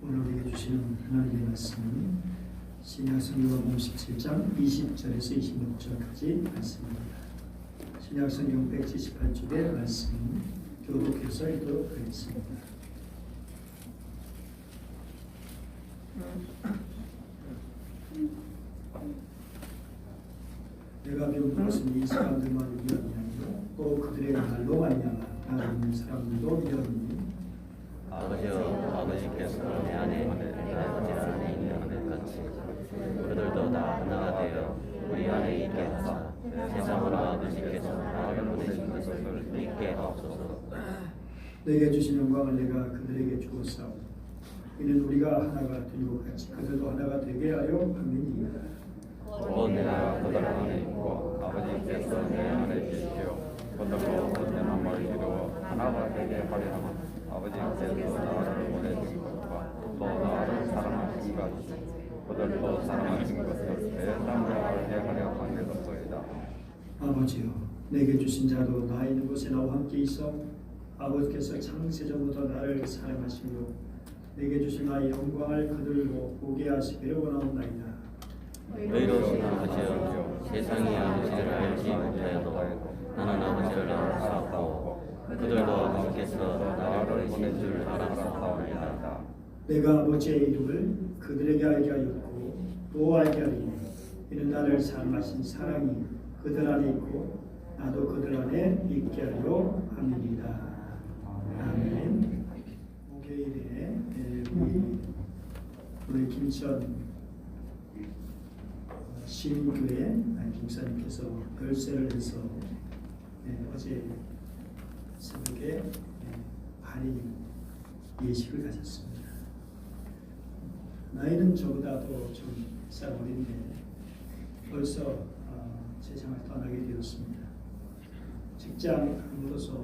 오늘 우리에게 주시는 하나님의 말씀은 신약 성경 57장 20절에서 26절까지 말씀입니다. 신약 성경 178쪽의 말씀 교독해서 읽도록 하겠습니다. 내가 배운 것은 이 사람들만 위함이 아니요 또 그들의 말로 말미암아 나를 믿는 사람들도 위함이니 아버지여, 아버지께서 내 안에 내 아버지 안에 있는 것 같이 그들도 다 하나가 되어 우리 안에 있게 하사 세상으로 아버지께서 나를 보내신 것을 믿게 하옵소서. 내게 주신 영광을 내가 그들에게 주었사오. 이는 우리가 하나가 된 것 같이 그들도 하나가 되게 하여 함이니이다. 곧 내가 그들 안에 있고 아버지께서 내 안에 계시오. 그들로 언제나 멀리도 하나가 되게 하려 함. 아버지께서 나를 보내신 것과 또 나를 사랑하신 것 그들도 사랑하신 것을 세상으로 알게 하려 하였소이다. 아버지여, 내게 주신 자도 나 있는 곳에 나와 함께 있어 아버지께서 창세전부터 나를 사랑하시며 내게 주신 나의 영광을 그들로 보게 하시기를 원하옵나이다. 의로우신 아버지여, 세상이 아버지를 알지 못하여도 나는 아버지를 알았사옵고 그들도 아버지께서 나를 보낸 줄 알았사옵나이다. 내가 아버지의 이름을 그들에게 알게 하였고 또 알게 하리니 이는 나를 사랑하신 사랑이 그들 안에 있고 나도 그들 안에 있게 하려 함이니이다. 아멘. 목요일에 우리 김천 시민교회 김사님께서 별세를 해서 어제 새벽에 발인 예식을 가졌습니다. 나이는 저보다도 좀 쌀 어린데 벌써 세상을 떠나게 되었습니다. 직장 그만둬서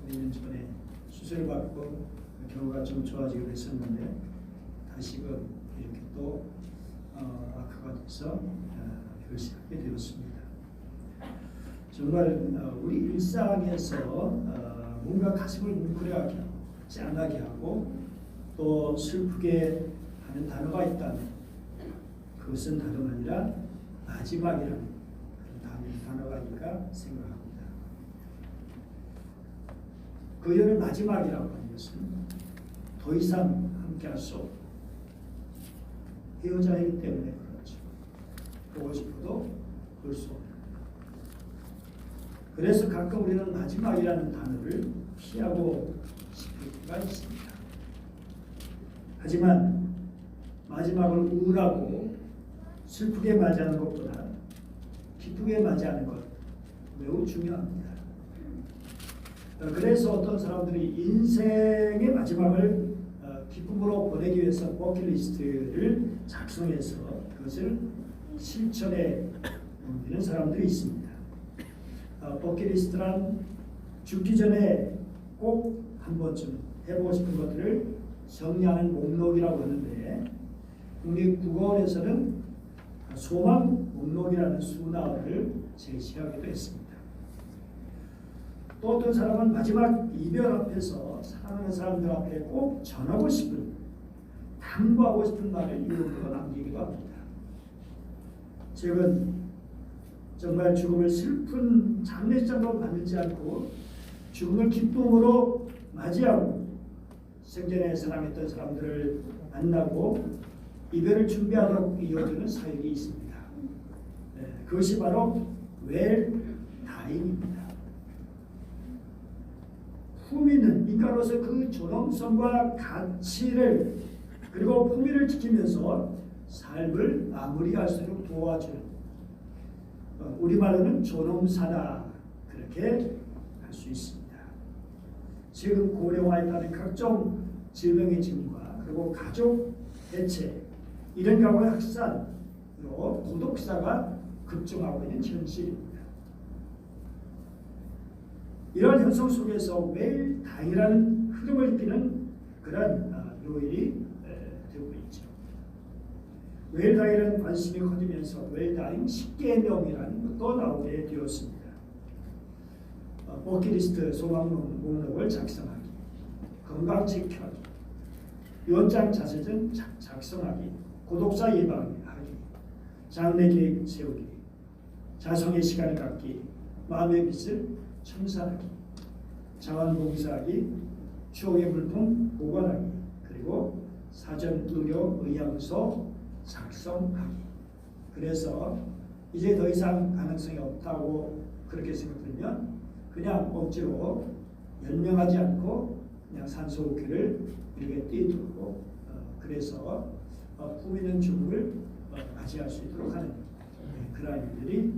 몇 년 전에 수술을 받고 경우가 좀 좋아지기로 했었는데 다시금 이렇게 또 악화가 돼서 별세하게 되었습니다. 정말 우리 일상에서 뭔가 가슴을 뭉클하게 하고 짠하게 하고 또 슬프게 하는 단어가 있다면 그것은 다름 아니라 마지막이라는 단어가 아닐까 생각합니다. 그 여를 마지막이라고 하는 것은 더 이상 함께할 수 없고 헤어져야하기 때문에 그렇죠. 보고 싶어도 볼 수 없는. 그래서 가끔 우리는 마지막이라는 단어를 피하고 싶을 때가 있습니다. 하지만 마지막을 우울하고 슬프게 맞이하는 것보다 기쁘게 맞이하는 것 매우 중요합니다. 그래서 어떤 사람들이 인생의 마지막을 기쁨으로 보내기 위해서 버킷리스트를 작성해서 그것을 실천에 옮기는 사람들이 있습니다. 버킷리스트란 죽기 전에 꼭 한 번쯤 해보고 싶은 것들을 정리하는 목록이라고 하는데 국립국어원에서는 소망 목록이라는 수나어를 제시하기도 했습니다. 또 어떤 사람은 마지막 이별 앞에서 사랑하는 사람들 앞에 꼭 전하고 싶은 당부하고 싶은 말을 이름으로 남기기도 합니다. 최근 정말 죽음을 슬픈 장례식장으로 만들지 않고 죽음을 기쁨으로 맞이하고 생전에 사랑했던 사람들을 만나고 이별을 준비하도록 이어지는 사역이 있습니다. 그것이 바로 웰다잉입니다. 품위는 인간으로서 그 존엄성과 가치를 그리고 품위를 지키면서 삶을 마무리할 수 있도록 도와주는 우리말로는 존엄사다 그렇게 할 수 있습니다. 지금 고령화에 따른 각종 질병의 증가 그리고 가족 대체 이런 경우의 확산으로 고독사가 급증하고 있는 현실입니다. 이러한 현상 속에서 웰다잉이라는 흐름을 띠는 그런 요일이 되고 있죠. 웰다잉이라는 관심이 커지면서 웰다잉 10계명이라는 것도 나오게 되었습니다. 버킷리스트 소망 목록을 작성하기, 건강 체크하기, 유언장 자세전 작성하기, 고독사 예방하기, 장래 계획 세우기, 자성의 시간을 갖기, 마음의 빛을 청산하기, 자원봉사하기, 추억의 물품 보관하기, 그리고 사전 의료 의향서 작성하기. 그래서 이제 더 이상 가능성이 없다고 그렇게 생각되면 그냥 억지로 연명하지 않고 그냥 산소호흡기를 이렇게 띄두고 그래서 꾸미는 죽음을 맞이할 수 있도록 하는 그러한 일들이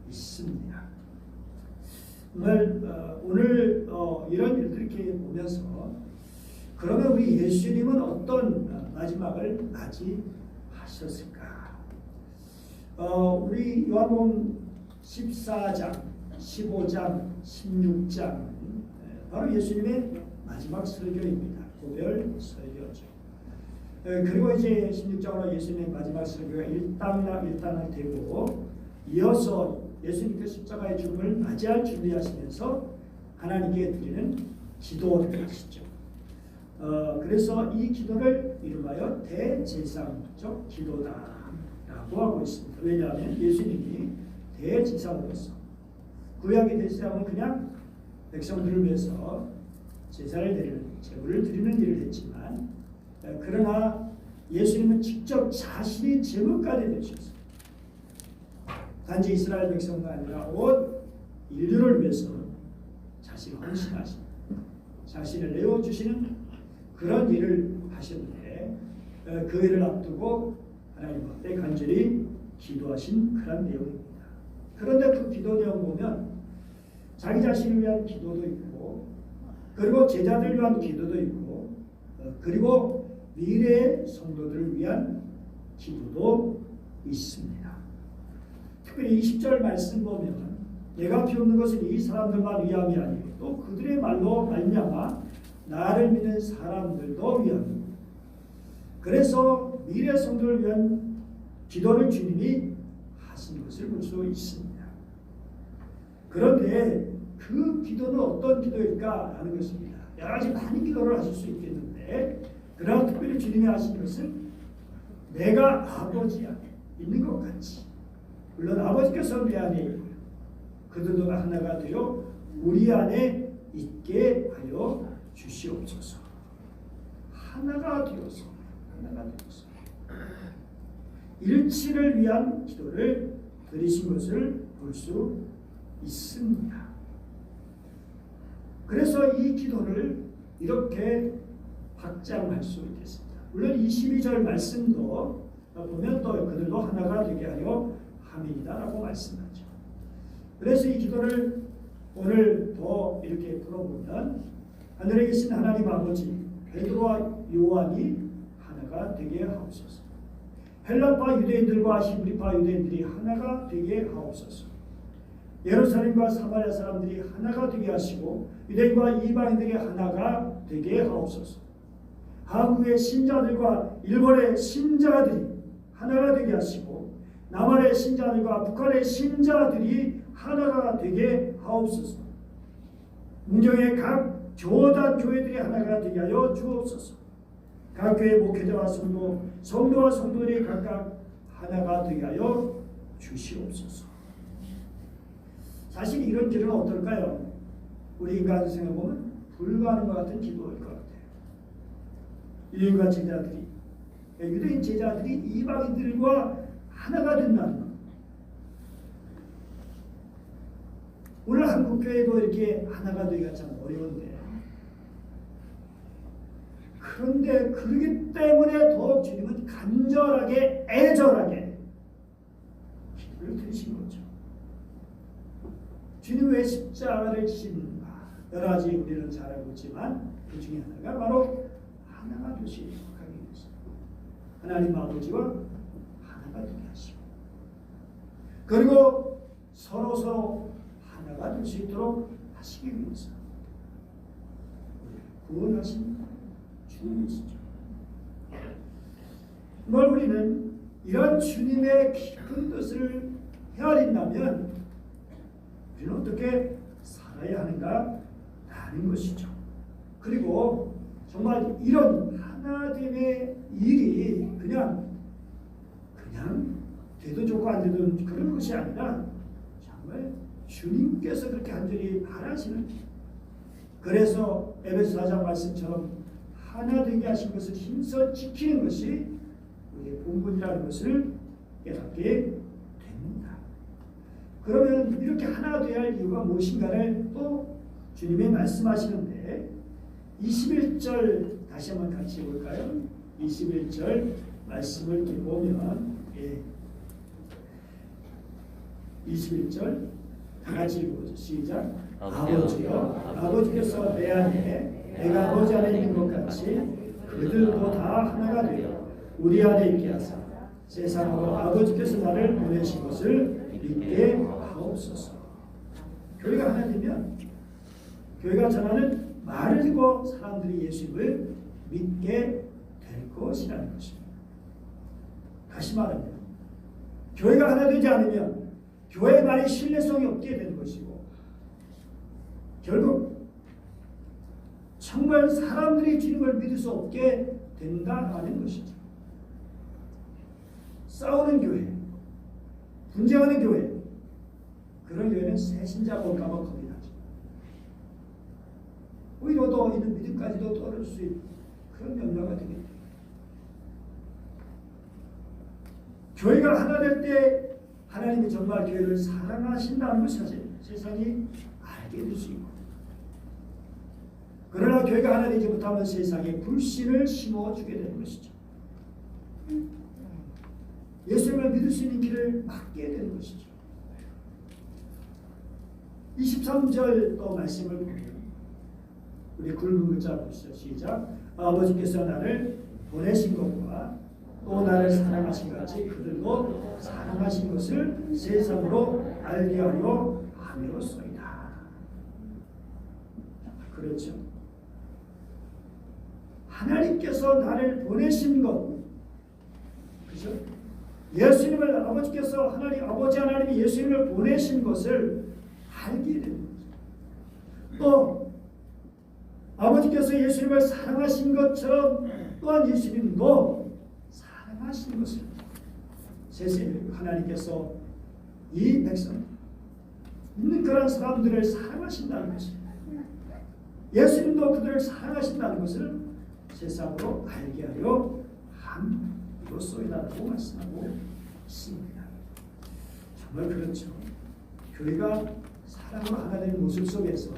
있습니다. 오늘 이런 일들을 이렇게 보면서 그러면 우리 예수님은 어떤 마지막을 맞이하셨을까? 우리 요한복음 14장, 15장, 16장 바로 예수님의 마지막 설교입니다. 고별 설교죠. 그리고 이제 16장으로 예수님의 마지막 설교가 일단은 되고 이어서 예수님께서 십자가의 죽음을 맞이할 준비하시면서 하나님께 드리는 기도를 하시죠. 그래서 이 기도를 이름하여 대제사장적 기도다라고 하고 있습니다. 왜냐하면 예수님이 대제사장으로서 구약의 대제사장은 그냥 백성들을 위해서 제사를 드리는 제물을 드리는 일을 했지만 그러나 예수님은 직접 자신이 제물까지 되셨어요. 단지 이스라엘 백성만 아니라 온 인류를 위해서 자신을 헌신하신 자신을 내어주시는 그런 일을 하셨는데 그 일을 앞두고 하나님 앞에 간절히 기도하신 그런 내용입니다. 그런데 그 기도 내용 보면 자기 자신을 위한 기도도 있고 그리고 제자들을 위한 기도도 있고 그리고 미래의 성도들을 위한 기도도 있습니다. 특별히 20절 말씀 보면 내가 비웃는 것은 이 사람들만 위함이 아니고 또 그들의 말로 말미암아 나를 믿는 사람들도 위함입니다. 그래서 미래 성도를 위한 기도를 주님이 하신 것을 볼 수 있습니다. 그런데 그 기도는 어떤 기도일까 하는 것입니다. 여러 가지 많은 기도를 하실 수 있겠는데 그러나 특별히 주님이 하신 것은 내가 아버지 안에 있는 것 같이 물론 아버지께서 내 안에 있고요. 그들도 하나가 되어 우리 안에 있게 하여 주시옵소서. 하나가 되어서 일치를 위한 기도를 드리신 것을 볼 수 있습니다. 그래서 이 기도를 이렇게 확장할 수 있겠습니다. 물론 22절 말씀도 보면 또 그들도 하나가 되게 하여 함이다라고 말씀하죠. 그래서 이 기도를 오늘 더 이렇게 풀어보면 하늘에 계신 하나님 아버지 베드로와 요한이 하나가 되게 하옵소서. 헬라파 유대인들과 히브리파 유대인들이 하나가 되게 하옵소서. 예루살렘과 사마리아 사람들이 하나가 되게 하시고 유대인과 이방인들이 하나가 되게 하옵소서. 한국의 신자들과 일본의 신자들이 하나가 되게 하시고 남한의 신자들과 북한의 신자들이 하나가 되게 하옵소서. 문경의 각 교단 교회들이 하나가 되게 하여 주옵소서. 각 교회 목회자와 성도와 성도들이 각각 하나가 되게 하여 주시옵소서. 사실 이런 기도는 어떨까요? 우리 인간 생각해보면 불가능과 같은 기도일 것 같아요. 유대인과 제자들이 유대인 제자들이 이방인들과 하나가 된다는 것. 오늘 한국교회도 이렇게 하나가 되기가 참 어려운데 그런데 그렇기 때문에 더욱 주님은 간절하게 애절하게 기도를 드리신 거죠. 주님 왜 십자가를 지시는가? 여러 가지 우리는 잘 알고 있지만 그 중에 하나가 바로 하나가 되시도록 하기 위해서 하나님 아버지와 하나가 되게 하시고 그리고 서로 하나가 될 수 있도록 하시기 위해서 구원하신 주님이시죠. 정말 우리는 이런 주님의 깊은 뜻을 헤아린다면 우리는 어떻게 살아야 하는가 하는 것이죠. 그리고 정말 이런 하나됨의 일이 그냥 돼도 좋고 안 돼도 그런 것이 아니라 정말 주님께서 그렇게 간절히 바라시는, 그래서 에베소 4장 말씀처럼 하나 되게 하신 것을 힘써 지키는 것이 우리의 본분이라는 것을 깨닫게 됩니다. 그러면 이렇게 하나 되어야 할 이유가 무엇인가를 또 주님이 말씀하시는데 21절 다시 한번 같이 볼까요? 21절 말씀을 이렇게 보면 21절 다 같이 읽어보죠. 시작. 아버지여, 아버지께서 내 안에 내가 아버지 안에 있는 것 같이 그들도 다 하나가 되어 우리 안에 있게 하사 세상으로 아버지께서 나를 보내신 것을 믿게 하옵소서. 교회가 하나 되면 교회가 전하는 말을 듣고 사람들이 예수님을 믿게 될 것이라는 것입니다. 다시 말하면 교회가 하나 되지 않으면 교회의 말이 신뢰성이 없게 되는 것이고 결국 정말 사람들이 주님을 믿을 수 없게 된다는 것이죠. 싸우는 교회, 분쟁하는 교회, 그런 교회는 새 신자 올까 봐 겁이 나죠. 오히려 더 있는 믿음까지도 떨어질 수 있는 그런 염려가 되겠죠. 교회가 하나 될 때 하나님이 정말 교회를 사랑하신다는 것을 세상이 알게 될 수 있고, 그러나 교회가 하나 되지 못하면 세상에 불신을 심어주게 되는 것이죠. 예수님을 믿을 수 있는 길을 막게 되는 것이죠. 23절 또 말씀을 보면 우리 굵은 글자 보시죠. 시작. 아버지께서 나를 보내신 것과 또 나를 사랑하신 같이 그들도 사랑하신 것을 세상으로 알게 하려 함이로소이다. 그렇죠. 하나님께서 나를 보내신 것, 그죠? 예수님을 아버지께서 아버지 하나님이 예수님을 보내신 것을 알게 되는 거죠. 또 아버지께서 예수님을 사랑하신 것처럼 또한 예수님도 사랑하신 것을 세상에 하나님께서 이 백성 있는 그런 사람들을 사랑하신다는 것을, 예수님도 그들을 사랑하신다는 것을 세상으로 알게 하려 함이로소이다라고 말씀하고 있습니다. 정말 그렇죠. 교회가 사랑으로 하나 되는 모습 속에서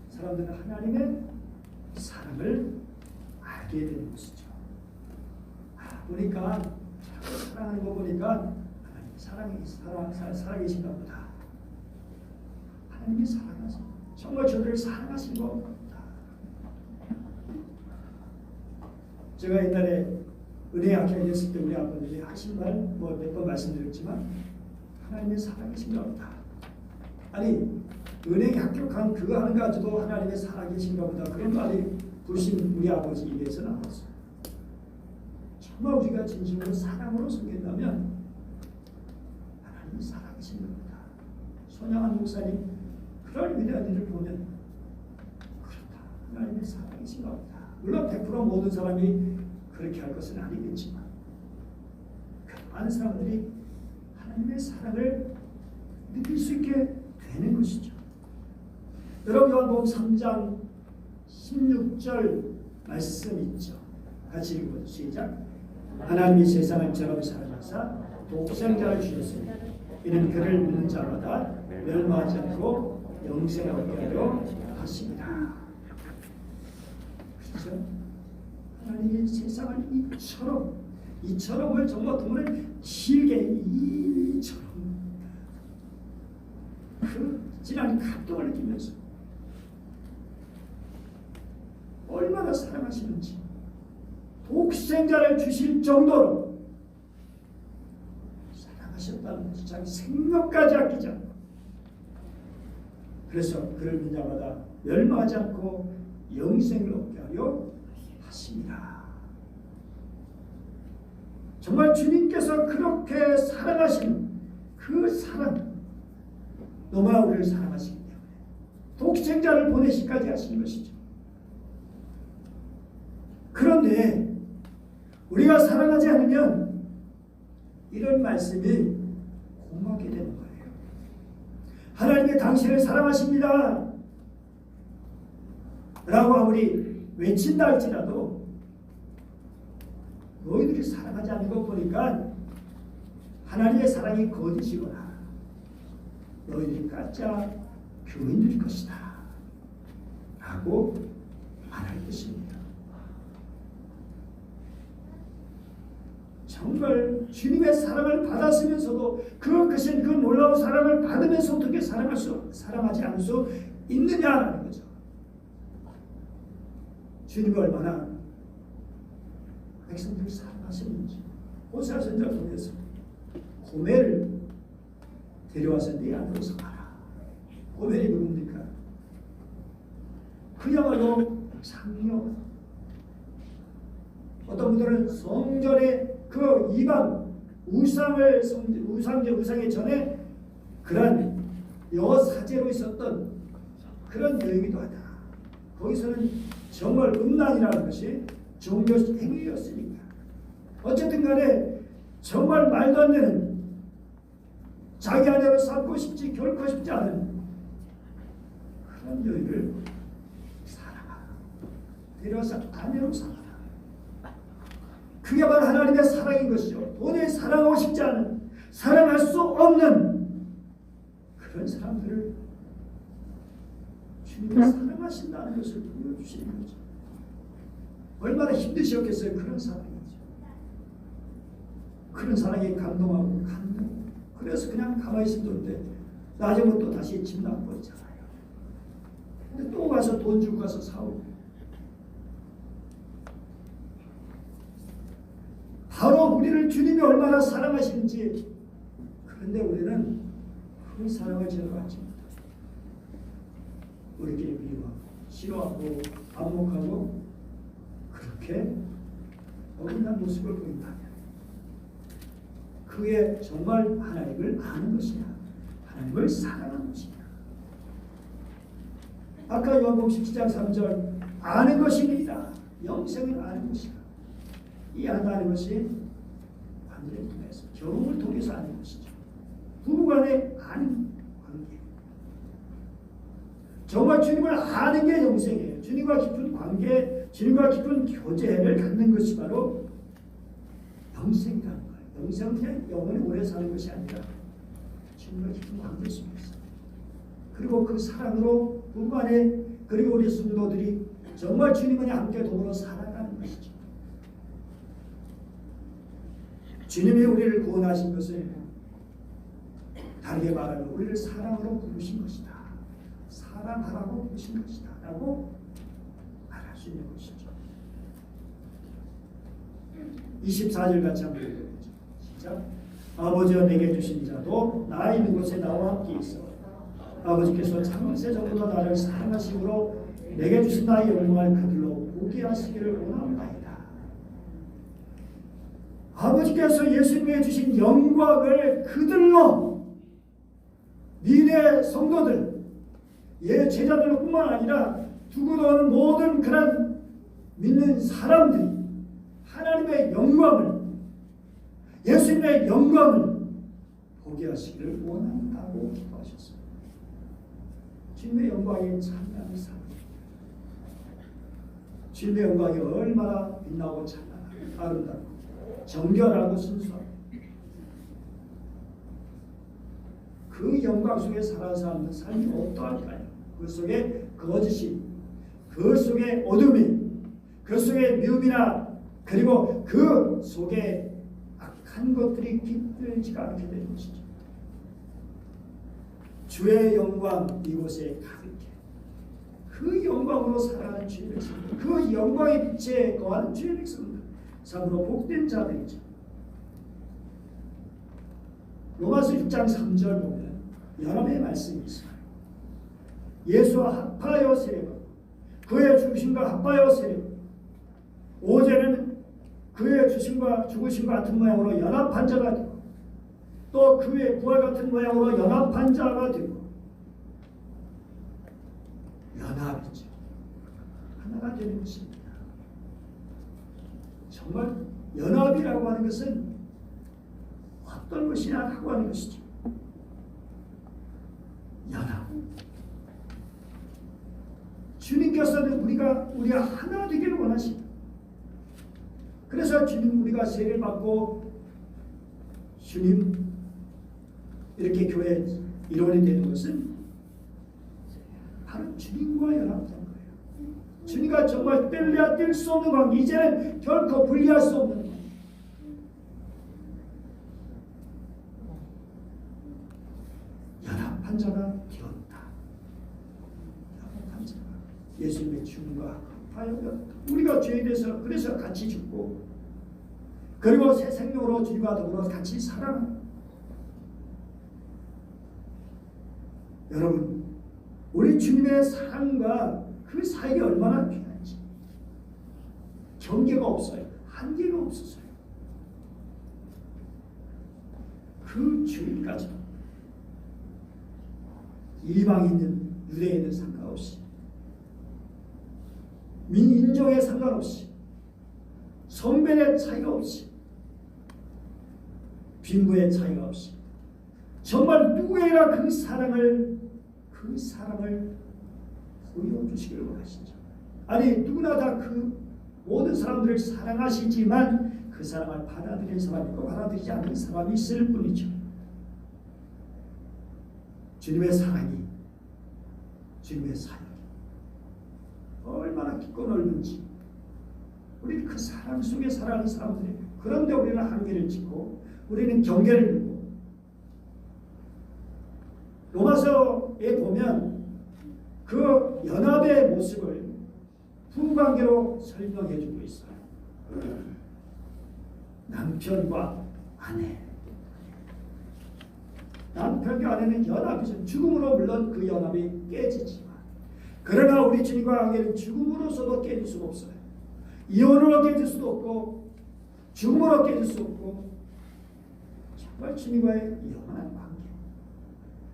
사람들은 하나님의 사랑을 알게 되는 것이죠. 보니까 사랑하는 거 보니까 하나님 살아계신가 보다. 하나님이 사랑하신, 정말 저들을 사랑하신 것 같다. 제가 옛날에 은혜 학교에 있을 때 우리 아버님이 하신 말 몇 번 말씀드렸지만 하나님의 사랑이신가 보다. 아니 은행 합격한 그거 하는 가지고 하나님의 살아계신가 보다, 그런 말이 부르신 우리 아버지 입에서 나왔어요. 정말 우리가 진심으로 사랑으로 섬긴다면 하나님이 살아계신가 보다. 손양한 목사님 그런 위대한 일을 보면 그렇다, 하나님의 살아계신가 보다. 물론 100% 모든 사람이 그렇게 할 것은 아니겠지만 많은 사람들이 하나님의 사랑을 느낄 수 있게 되는 것이죠. 여러분 요한복음 3장 16절 말씀 있죠. 같이 읽어보죠. 시작. 하나님이 세상을 이처럼 사랑하사 독생자를 주셨으니 이는 그를 믿는 자마다 멸망하지 않고 영생을 얻게 하려 하십니다. 그렇죠? 하나님이 세상을 이처럼을 정말 그분은 길게 이처럼 그 지난 감동을 느끼면서 얼마나 사랑하시는지 독생자를 주실 정도로 사랑하셨다는 것이 자기 생명까지 아끼지 않고, 그래서 그를 믿는 자마다 멸망하지 않고 영생을 얻게 하려 하십니다. 정말 주님께서 그렇게 사랑하신 그 사랑, 너무나 우리를 사랑하시기 때문에 독생자를 보내시까지 하신 것이죠. 그 그런데 우리가 사랑하지 않으면 이런 말씀이 고맙게 되는 거예요. 하나님이 당신을 사랑하십니다 라고 아무리 외친다 할지라도 너희들이 사랑하지 않는 거 보니까 하나님의 사랑이 거짓이거나 너희들이 가짜 교인들일 것이다 라고 말할 것입니다. 정말 주님의 사랑을 받았으면서도 그 놀라운 사랑을 받으면서 어떻게 사랑하지 않을 수 있느냐라는 거죠. 주님이 얼마나 백성들을 사랑하시는지 호세아 선지자를 통해서 고멜을 데려와서 네 안으로 서가라. 고멜이 누굽니까? 그야말로 장녀. 어떤 분들은 성전에 그 이방 우상의 전에 그런 여사제로 있었던 그런 여이기도 하다. 거기서는 정말 음란이라는 것이 종교 행위였으니까. 어쨌든 간에 정말 말도 안 되는 자기 아내로 삼고 싶지 결코 싶지 않은 그런 여인을 사랑하라. 데려와서 아내로 삼아라. 그게 바로 하나님의 사랑인 것이죠. 도저히 사랑하고 싶지 않은, 사랑할 수 없는 그런 사람들을 주님이 사랑하신다는 것을 보여주시는 거죠. 얼마나 힘드셨겠어요. 그런 사랑이죠. 그런 사랑에 감동하고 감동. 그래서 그냥 가만히 있었는데 나중에 또 다시 집 나버리잖아요. 근데 또 가서 돈 주고 가서 사오고. 바로 우리를 주님이 얼마나 사랑하시는지. 그런데 우리는 그 사랑을 제대로 받지 못합니다. 우리끼리 미워하고 싫어하고 반목하고 그렇게 어긋난 모습을 보인다면 그게 정말 하나님을 아는 것이냐, 하나님을 사랑하는 것이냐. 아까 요한복음 17장 3절 아는 것입니다. 영생을 아는 것이다. 이 안다는 것이 관계를 통해서 결혼을 통해서 아는 것이죠. 부부간의 아는 관계. 정말 주님을 아는 게 영생이에요. 주님과 깊은 관계, 주님과 깊은 교제를 갖는 것이 바로 영생이라는 거예요. 영생은 그냥 영원히 오래 사는 것이 아니라 주님과 깊은 관계 속에서. 그리고 그 사랑으로 부부간에 그리고 우리 성도들이 정말 주님과 함께 더불어 살아가는 것이죠. 주님이 우리를 구원하신 것을 다르게 말하면 우리를 사랑으로 부르신 것이다. 사랑하라고 부르신 것이다. 라고 말할 수 있는 것이죠. 24절 같이 한번 읽어보죠. 시작. 아버지가 내게 주신 자도 나 있는 곳에 나와 함께 있어. 아버지께서 창세전부터 나를 사랑하심으로 내게 주신 나의 영광을 그들로 보게 하시기를 원합니다. 아버지께서 예수님에 주신 영광을 그들로 미래 성도들, 제자들뿐만 아니라 두고도 하는 모든 그런 믿는 사람들이 하나님의 영광을, 예수님의 영광을 보게 하시기를 원한다고 기도하셨습니다. 주님의 영광이 찬란한 삶, 주님의 영광이 얼마나 빛나고 찬란하고 아름답고 정결하고 순수하고 그 영광 속에 살아가는 사람은 삶이 어떠할까요? 그 속에 거짓이, 그 속에 어둠이, 그 속에 미움이나 그리고 그 속에 악한 것들이 깃들지가 않게 되는 것이죠. 주의 영광 이곳에 가득해. 그 영광으로 살아가는 주의 백성들, 그 영광의 빛에 거하는 주의 백성들, 참으로 복된 자들이죠. 로마서 6장 3절 보면 여러분의 말씀이 있어요. 예수와 합하여 세례받고 그의 죽으심과 합하여 세례받고 오제는 그의 죽으심과 같은 모양으로 연합한 자가 되고 또 그의 부활 같은 모양으로 연합한 자가 되고 연합이죠. 하나가 되는 것입니다. 정말 연합이라고 하는 것은 어떤 것이냐 하고 하는 것이죠. 연합. 주님께서는 우리가 하나 되기를 원하십니다. 그래서 주님 우리가 세례를 받고 주님 이렇게 교회 일원이 되는 것은 바로 주님과 연합된 거예요. 주님과 정말 뗄래야 뗄 수 없는 관계, 이제는 결코 분리할 수 없는 관계. 연합한 자가 되었다. 연합한 자가 예수님의 죽음과 합하여 우리가 죄에 대해서 그래서 같이 죽고 그리고 새 생명으로 주님과 더불어 같이 살아가는. 여러분, 우리 주님의 사랑과 그 사역이 얼마나 귀한지 경계가 없어요. 한계가 없었어요. 그 주일까지 이방인은 유대인은 상관없이 민인종에 상관없이 성별의 차이가 없이 빈부의 차이가 없이 정말 누구에나 그 사랑을 보여주시기를 원하시죠. 아니 누구나 다 그 모든 사람들을 사랑하시지만 그 사랑을 받아들인 사람이 있고 받아들이지 않는 사람이 있을 뿐이죠. 주님의 사랑이, 주님의 사역이 얼마나 깊고 넓은지 우리는 그 사랑 속에 살아가는 사람들이에요. 그런데 우리는 한계를 짓고 우리는 경계를 두고 로마서에 보면 그 연합의 모습을 부부관계로 설명해 주고 있어요. 남편과 아내, 남편과 아내는 연합이죠. 죽음으로 물론 그 연합이 깨지지만 그러나 우리 주님과 관계는 죽음으로서도 깨질 수가 없어요. 이혼으로 깨질 수도 없고 죽음으로 깨질 수 없고 정말 주님과의 영원한 관계.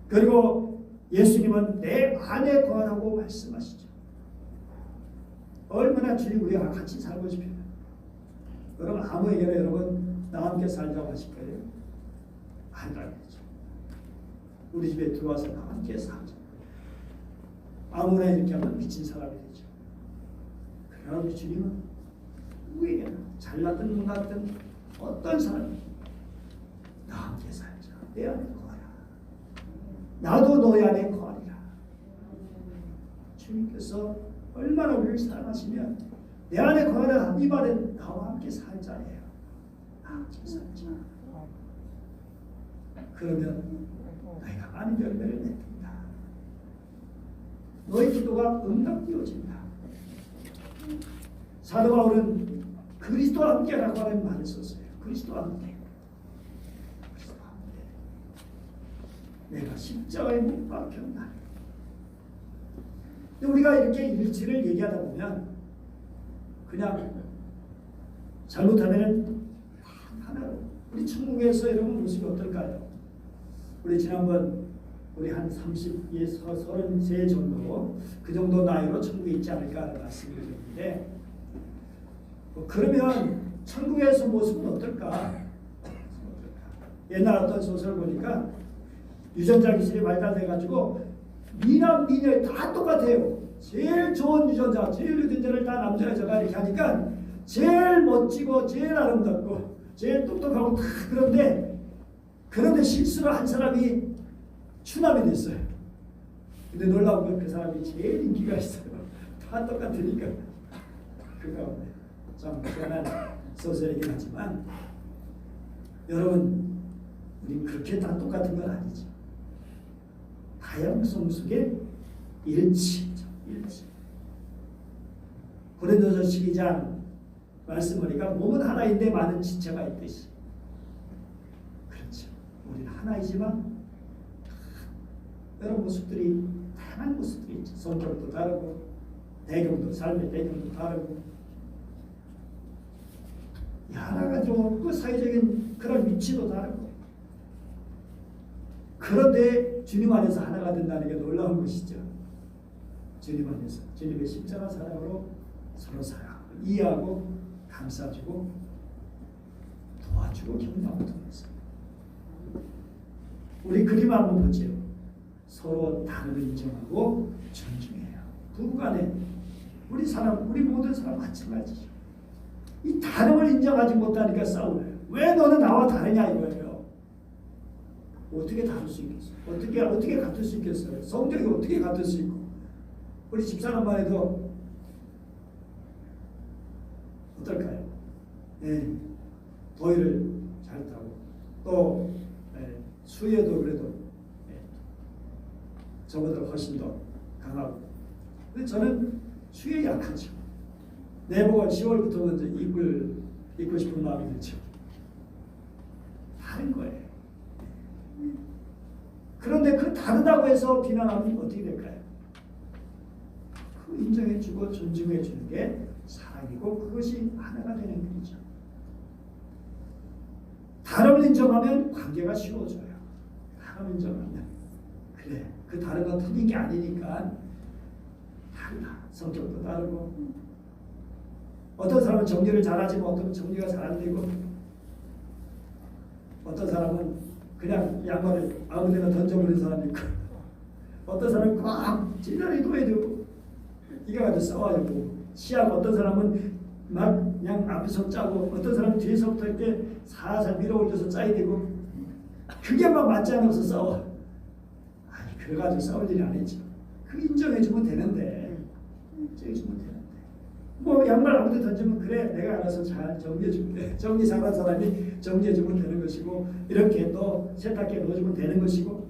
그리고 예수님은 내 안에 거하라고 말씀하시죠. 얼마나 주님 우리와 같이 살고 싶어요. 여러분 아무에게나 여러분 나와 함께 살자고 하실 거예요? 아니라겠죠. 우리 집에 들어와서 나와 함께 살자. 아무나 이렇게 하면 미친 사람이 되죠. 그러나 우리 주님은 누구에게나 잘났든 못났든 어떤 사람이 나와 함께 살자. 내 안에 거하라. 나도 너희 안에 거하리라. 주님께서 얼마나 우리를 사랑하시면 내 안에 거하라 이 말은 나와 함께 살자예요. 나와 함께 살자. 그러면 너희가 많은 열매를 맺는다. 너희 기도가 응답되어진다. 사도 바울은 그리스도와 함께라고 하는 말을 썼어요. 그리스도와 함께. 그리스도와 함께. 내가 십자가에 못 박혔다. 우리가 이렇게 일치를 얘기하다 보면 그냥 잘못하면 하나로 우리 천국에서 여러분 모습이 어떨까요? 우리 지난번 우리 한 30에서 33 정도 그 정도 나이로 천국에 있지 않을까 하는 말씀을 드렸는데 그러면 천국에서 모습은 어떨까? 옛날 어떤 소설 보니까 유전자 기술이 발달돼가지고 미남 미녀 다 똑같아요. 제일 좋은 유전자, 제일 유전자를 다 남자 여자가 이렇게 하니까 제일 멋지고 제일 아름답고 제일 똑똑하고 다 그런데 실수로 한 사람이 추남이 됐어요. 근데 놀라운 건 그 사람이 제일 인기가 있어요. 다 똑같으니까. 그 가운데 참 희한한 소설이긴 하지만 여러분 우리 그렇게 다 똑같은 건 아니죠. 다양성 속에 일치죠. 일치. 고린도서 12장 말씀 보니까 몸은 하나인데 많은 지체가 있듯이 그렇죠. 우리는 하나이지만 여러 모습들이 다양한 모습들이 있죠. 성격도 다르고 배경도 삶의 배경도 다르고 여러 가지로 그 사회적인 그런 위치도 다르고 그런데 주님 안에서 하나가 된다는 게 놀라운 것이죠. 주님 안에서 주님의 십자가 사랑으로 서로 사랑하고 이해하고 감싸주고 도와주고 격려하고 통해서 우리 그림 한번 보죠. 서로 다름을 인정하고 존중해요. 부부간에 우리 모든 사람 마찬가지죠. 이 다름을 인정하지 못하니까 싸워요. 왜 너는 나와 다르냐 이거예요. 어떻게 다를 수 있겠어요? 어떻게 같을 수 있겠어요? 성격이 어떻게 같을 수 있고 우리 집사람만 해도 어떨까요? 예, 더위를 잘 타고 또 수혜도 그래도 저보다 훨씬 더 강하고 근데 저는 수혜에 약하죠. 내복을 10월부터 먼저 입고 싶은 마음이 들죠. 다른 거예요. 그런데 그 다르다고 해서 비난하면 어떻게 될까요? 그 인정해주고 존중해주는 게 사랑이고 그것이 하나가 되는 일이죠. 다름을 인정하면 관계가 쉬워져요. 다름을 인정하면 그래 그 다른 건 틀린 게 아니니까 달라. 성격도 다르고 어떤 사람은 정리를 잘하지만 어떤 정리가 잘 안 되고 어떤 사람은 그냥 양말을 아무데나 던져버리는 사람이 있고 어떤 사람은 꽉 찌르게 둬야 되고 이거 가지고 싸워야 되고 시합 어떤 사람은 막 그냥 앞에서 짜고 어떤 사람은 뒤에서부터 이렇게 살살 밀어올려서 짜야 되고 그게 막 맞지 않아서 싸워. 아니 그래가지고 싸울 일이 아니죠. 그 인정해주면 되는데 인정해주면 되는데 뭐 양말 아무데 던지면 그래 내가 알아서 잘 정리해줄게. 정리 잘한 사람이 정리해주면 되는 것이고 이렇게 또 세탁기에 넣어주면 되는 것이고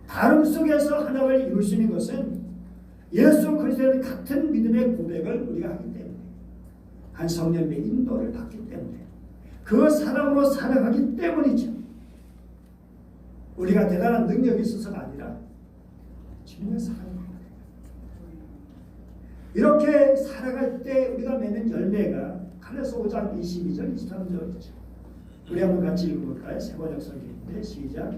다름 속에서 하나를 이룰 수 있는 것은 예수 그리스도의 같은 믿음의 고백을 우리가 하기 때문에 한 성령의 인도를 받기 때문에 그 사랑으로 살아가기 때문이죠. 우리가 대단한 능력이 있어서가 아니라 주님의 사랑입니다. 이렇게 살아갈 때 우리가 맺는 열매가 갈라서 5장 22절 23절이죠. 우리 한번 같이 읽어볼까요? 세번역 성경인데 시작.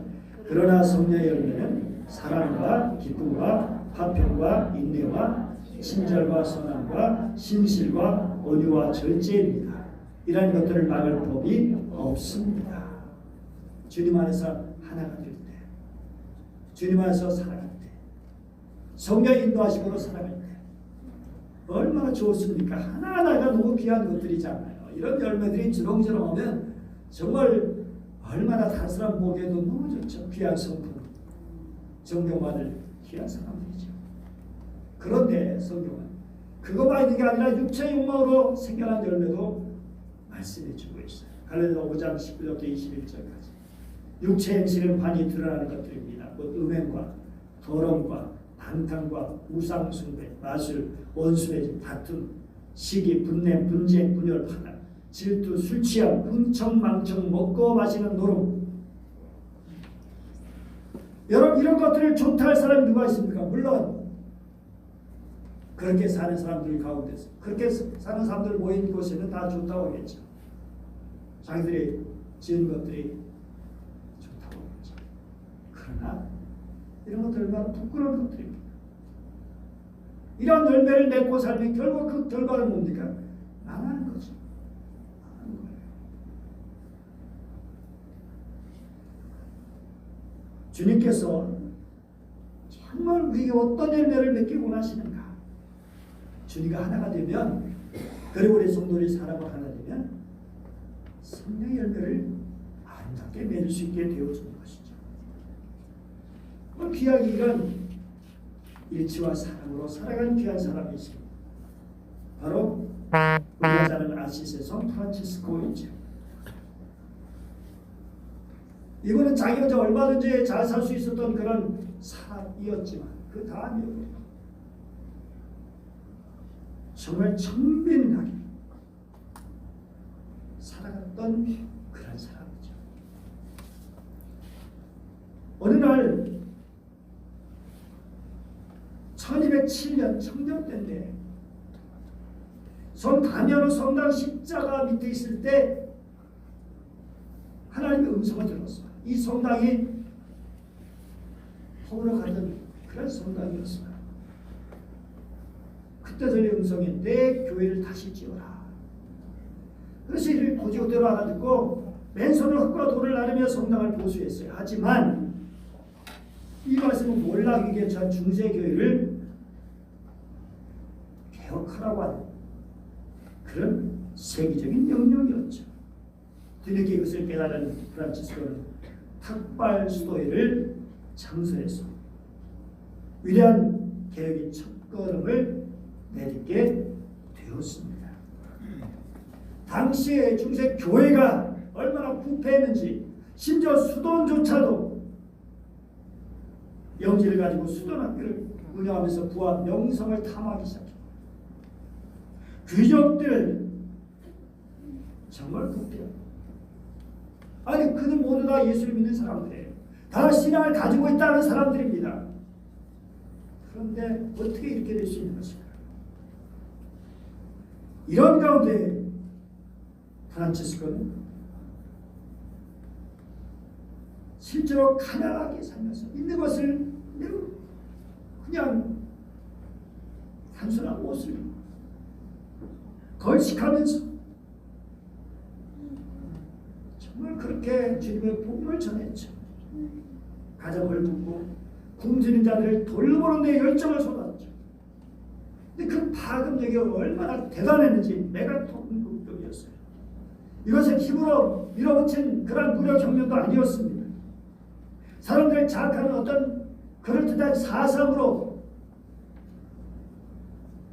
그러나 성령의 열매는 사랑과 기쁨과 화평과 인내와 친절과 선함과 신실과 온유와 절제입니다. 이러한 것들을 막을 법이 없습니다. 주님 안에서 하나가 될 때, 주님 안에서 살아갈 때, 성령의 인도하심으로 살아갈 때 얼마나 좋습니까? 하나하나가 너무 귀한 것들이잖아요. 이런 열매들이 주렁주렁하면 정말 얼마나 다른 사람 보기에도 너무 좋죠. 귀한 성품, 존경받을 귀한 사람들이죠. 그런데 성경은 그것만 있는 게 아니라 육체의 욕망으로 생겨난 열매도 말씀해 주고 있어요. 갈라디아 5장 19절부터 21절까지 육체 행실은 환히 드러나는 것들입니다. 곧 음행과 더러움과 방탕과 우상숭배, 마술, 원수매질, 다툼, 시기, 분냄, 분쟁, 분열, 파단, 질투, 술취함, 흥청망청, 먹고 마시는 노름. 여러분 이런 것들을 좋다 할 사람이 누가 있습니까? 물론 그렇게 사는 사람들 가운데서 그렇게 사는 사람들 모인 곳에는 다 좋다고 하겠죠. 자기들이 지은 것들이 좋다고 하겠죠. 그러나 이런 것들 얼마나 부끄러운 것들입니다. 이런 열매를 맺고 살면 결국 그 결과는 뭡니까? 망하는 거죠. 망하는 거예요. 주님께서 정말 우리에게 어떤 열매를 맺기 원하시는가? 주님과 하나가 되면 그리고 우리 성도들이 사람과 하나 되면 성령의 열매를 아름답게 맺을 수 있게 되어주는 것이죠. 귀하게 이런 일치와 사랑으로 살아가는 귀한 사람이 있습니다. 바로 우리가 잘 아는 아시스의 성 프란치스코이죠. 이거는 자기가 얼마든지 잘 살 수 있었던 그런 사람이었지만 그 다음에 정말 청빈하게 살아갔던 그런 사람이죠. 어느 날 1207년 청년 때인데 성 다면호 성당 십자가 밑에 있을 때 하나님의 음성을 들었어요. 이 성당이 허물어 가던 그런 성당이었어요. 흑대들의 음성이 내 교회를 다시 지어라. 그래서 이를 고지고대로 알아듣고 맨손으로 흙과 돌을 나르며 성당을 보수했어요. 하지만 이 말씀은 몰락에게 전 중세교회를 개혁하라고 하는 그런 세계적인 명령이었죠. 뒤늦게 이것을 깨달은 프란치스코는 탁발 수도회를 창설해서 위대한 개혁의 첫걸음을 내딛게 되었습니다. 당시에 중세 교회가 얼마나 부패했는지, 심지어 수도원조차도 영지를 가지고 수도학교를 운영하면서 부와 명성을 탐하기 시작했고, 귀족들 정말 부패합니다. 아니 그들 모두 다 예수를 믿는 사람들이에요. 다 신앙을 가지고 있다는 사람들입니다. 그런데 어떻게 이렇게 될 수 있는 것일까? 이런 가운데 프란치스코는 실제로 가난하게 살면서 있는 것을 그냥 단순한 옷을 걸식하면서 정말 그렇게 주님의 복음을 전했죠. 가정을 돕고 굶주린 자들을 돌보는 데 열정을 쏟았죠. 근데 그 파급력이 얼마나 대단했는지 메가톤급이었어요. 이것은 힘으로 밀어붙인 그런 무력 혁명도 아니었습니다. 사람들을 자극하는 어떤 그럴듯한 사상으로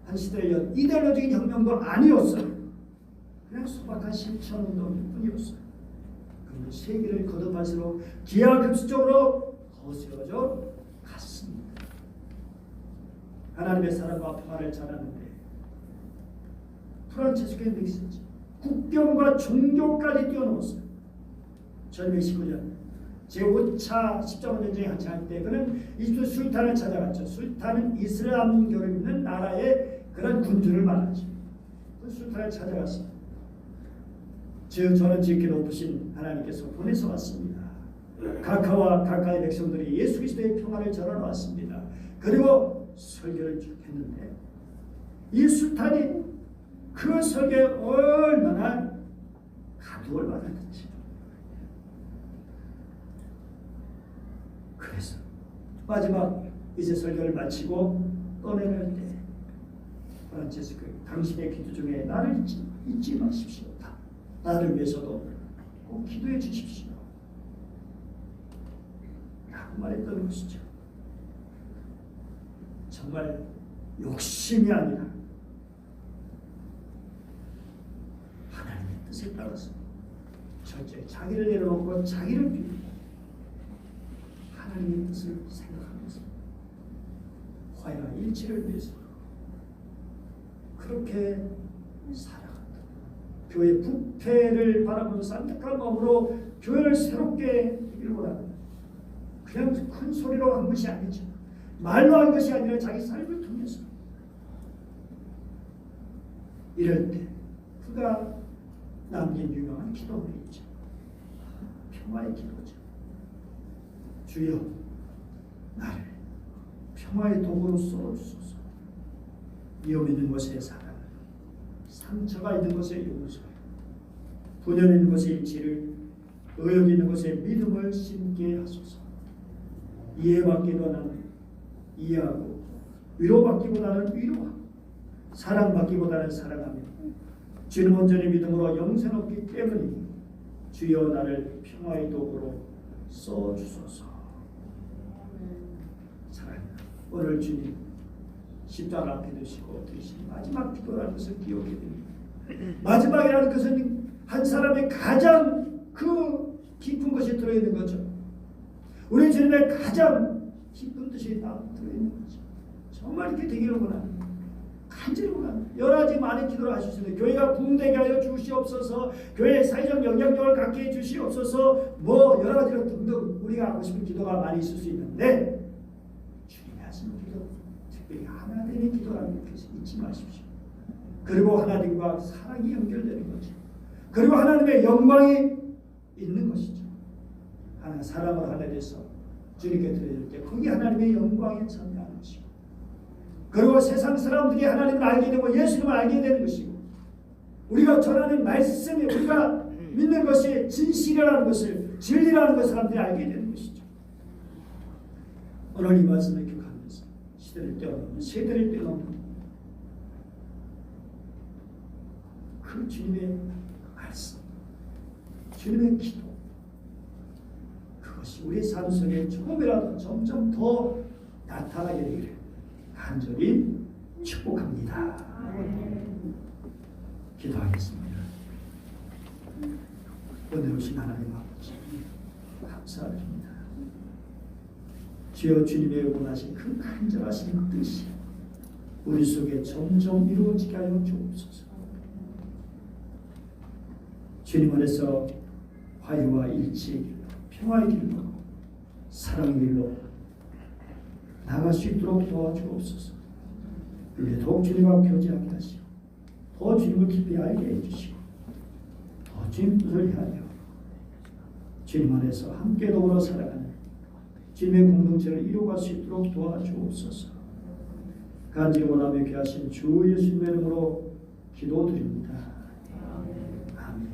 한 시대를 연 이데올로적인 혁명도 아니었어요. 그냥 소박한 실천운동일 뿐이었어요. 그리고 세계를 거듭할수록 기하급수적으로 거스려져 갔습니다. 하나님의 사랑과 평화를 전하는데 프란치스코의 메시지, 국경과 종교까지 뛰어넘었어요. 1219년 제5차 십자군전쟁이 한창 때 그는 이집트 술탄을 찾아갔죠. 술탄은 이슬람교를 믿는 나라의 그런 군주를 말하죠. 그 술탄을 찾아갔습니다. 저는 지극히 높으신 하나님께서 보내서 왔습니다. 각하와 각하의 백성들이 예수 그리스도의 평화를 전하러 왔습니다. 그리고 설교를 쭉 했는데 이 술탄이 그 설교에 얼마나 가두를 받았는지. 그래서 마지막 이제 설교를 마치고 떠내려갈 때 프란치스코, 당신의 기도 중에 나를 잊지 마십시오. 나를 위해서도 꼭 기도해 주십시오. 라고 말했던 것이죠. 정말 욕심이 아니라 하나님의 뜻에 따라서 철저히 자기를 내려놓고 자기를 비우고 하나님의 뜻을 생각하면서 화해와 일치를 위해서 그렇게 살아간다. 교회 부패를 바라보는 산뜻한 마음으로 교회를 새롭게 하기를 원합니다. 그냥 큰 소리로 한 것이 아니죠. 말로 한 것이 아니라 자기 삶을 통해서. 이럴 때 그가 남긴 유명한 기도문이 있죠. 평화의 기도죠. 주여 나를 평화의 도구로 쏘주소서. 위험 있는 곳에 사랑, 상처가 있는 곳에 용서, 분열 있는 곳에 일치를, 의욕 있는 곳에 믿음을 심게 하소서. 이해받기보다는 이해하고, 위로받기보다는 위로하고, 사랑받기보다는 사랑하며, 주는 온전히 믿음으로 영생 얻기 때문이니 주여 나를 평화의 도구로 써주소서. 사랑합니다. 오늘 주님 십자가 앞에 두시고 드리신 마지막 기도라는 것을 기억해 드립니다. 마지막이라는 것은 한 사람의 가장 그 깊은 것이 들어있는 거죠. 우리 주님의 가장 깊은 뜻이 다 들어있는 거죠. 정말 이렇게 되기를 원합니다. 간절히 원합니다. 여러 가지 많은 기도를 하실 수 있는데 교회가 붕대게 하여 주시옵소서, 교회의 사회적 영향력을 갖게 해 주시옵소서, 뭐 여러 가지로 등등 우리가 하고 싶은 기도가 많이 있을 수 있는데 주님이 하시는 기도, 특별히 하나 되는 기도라는 것을 잊지 마십시오. 그리고 하나님과 사랑이 연결되는 거죠. 그리고 하나님의 영광이 있는 것이죠. 하나 사랑을 하나 돼서 주님께 드릴 때 거기 하나님의 영광에 참여하는 것이고, 그리고 세상 사람들이 하나님을 알게 되고 예수님을 알게 되는 것이고 우리가 전하는 말씀이 우리가 믿는 것이 진실이라는 것을 진리라는 것을 사람들이 알게 되는 것이죠. 오늘 이 말씀을 기억하면서 시대를 뛰어넘는 세대를 뛰어넘는 그 주님의 말씀, 주님의 기도 그것이 우리 삶 속에 조금이라도 점점 더 나타나게 되기를 간절히 축복합니다. 기도하겠습니다. 은혜로우신 하나님 아버지 감사드립니다. 주여 주님의 원하신 그 간절하신 뜻이 우리 속에 점점 이루어지게 하여 주옵소서. 주님 안에서 화해와 일치의 길로 평화의 길로 사랑의 길로 나갈 수 있도록 도와주옵소서. 우리 더욱 주님과 교제하게 하시고 더 주님을 깊이 알게 해주시고 더 주님 뜻을 향하여 주님 안에서 함께 더불어 살아가는 주님의 공동체를 이루어갈 수 있도록 도와주옵소서. 간절히 원하며 귀하신 주 예수님의 이름으로 기도드립니다. 아멘.